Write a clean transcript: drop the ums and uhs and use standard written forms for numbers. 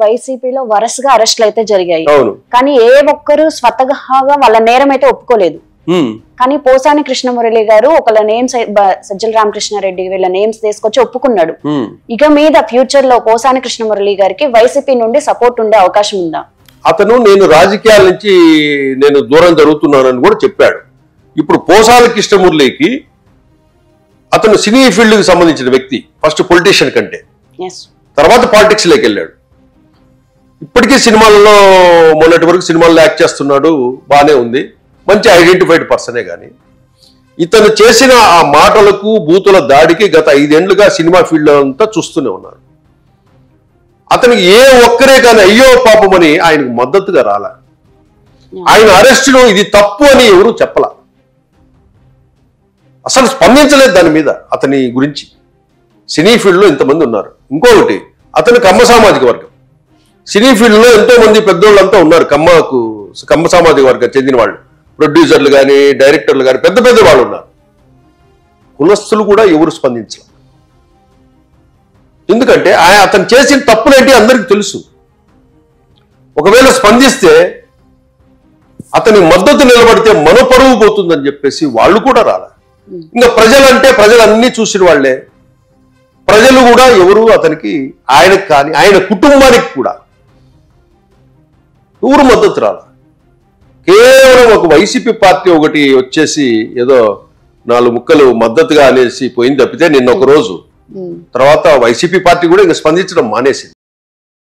వైసీపీలో వరుసగా అరెస్టులు అయితే జరిగాయి. కానీ ఏ ఒక్కరు స్వతహాగా వాళ్ళ నేరం అయితే ఒప్పుకోలేదు. కానీ పోసాని కృష్ణమురళి గారు ఒకళ్ళ నేమ్స్ సజ్జల రామకృష్ణారెడ్డి వీళ్ళ నేమ్స్ తీసుకొచ్చి ఒప్పుకున్నాడు. ఇక మీద ఫ్యూచర్ లో పోసాని కృష్ణమురళి గారికి వైసీపీ నుండి సపోర్ట్ ఉండే అవకాశం ఉందా? అతను నేను రాజకీయాల నుంచి నేను దూరం జరుగుతున్నానని కూడా చెప్పాడు. ఇప్పుడు పోసాని కృష్ణమురళికి అతను సినీ ఫీల్డ్ కి సంబంధించిన వ్యక్తి, ఫస్ట్ పొలిటీషియన్ కంటే తర్వాత పాలిటిక్స్ లోకి వెళ్ళాడు. ఇప్పటికీ సినిమాల్లో మొన్నటి వరకు సినిమాల్లో యాక్ట్ చేస్తున్నాడు, బానే ఉంది, మంచి ఐడెంటిఫైడ్ పర్సనే. కానీ ఇతను చేసిన ఆ మాటలకు బూతుల దాడికి గత 5 ఏళ్లుగా సినిమా ఫీల్డ్ అంతా చూస్తూనే ఉన్నారు. అతనికి ఏ ఒక్కరే కానీ అయ్యో పాపమని ఆయనకు మద్దతుగా రాలా. ఆయన అరెస్టులో ఇది తప్పు అని ఎవరు చెప్పలా, అసలు స్పందించలేదు దాని మీద. అతని గురించి సినీ ఫీల్డ్లో ఇంతమంది ఉన్నారు. ఇంకొకటి, అతను కమ్మ సామాజిక వర్గం. సినీ ఫీల్డ్లో ఎంతో మంది పెద్దోళ్ళంతా ఉన్నారు కమ్మ సామాజిక వర్గం చెందిన వాళ్ళు, ప్రొడ్యూసర్లు కానీ డైరెక్టర్లు కానీ పెద్ద పెద్ద వాళ్ళు ఉన్నారు. కులస్తులు కూడా ఎవరు స్పందించాలి. ఎందుకంటే అతను చేసిన తప్పులేంటి అందరికి తెలుసు. ఒకవేళ స్పందిస్తే అతని మద్దతు నిలబడితే మన పరువు పోతుందని చెప్పేసి వాళ్ళు కూడా రాలే. ఇంకా ప్రజలంటే ప్రజలన్నీ చూసిన వాళ్లే. ప్రజలు కూడా ఎవరు అతనికి, ఆయనకు కానీ ఆయన కుటుంబానికి కూడా ఎవరు మద్దతు రాల. కేవలం ఒక వైసీపీ పార్టీ ఒకటి వచ్చేసి ఏదో 4 ముక్కలు మద్దతుగా అనేసి పోయింది తప్పితే నిన్న ఒక రోజు తర్వాత వైసీపీ పార్టీ కూడా ఇంకా స్పందించడం మానేసింది.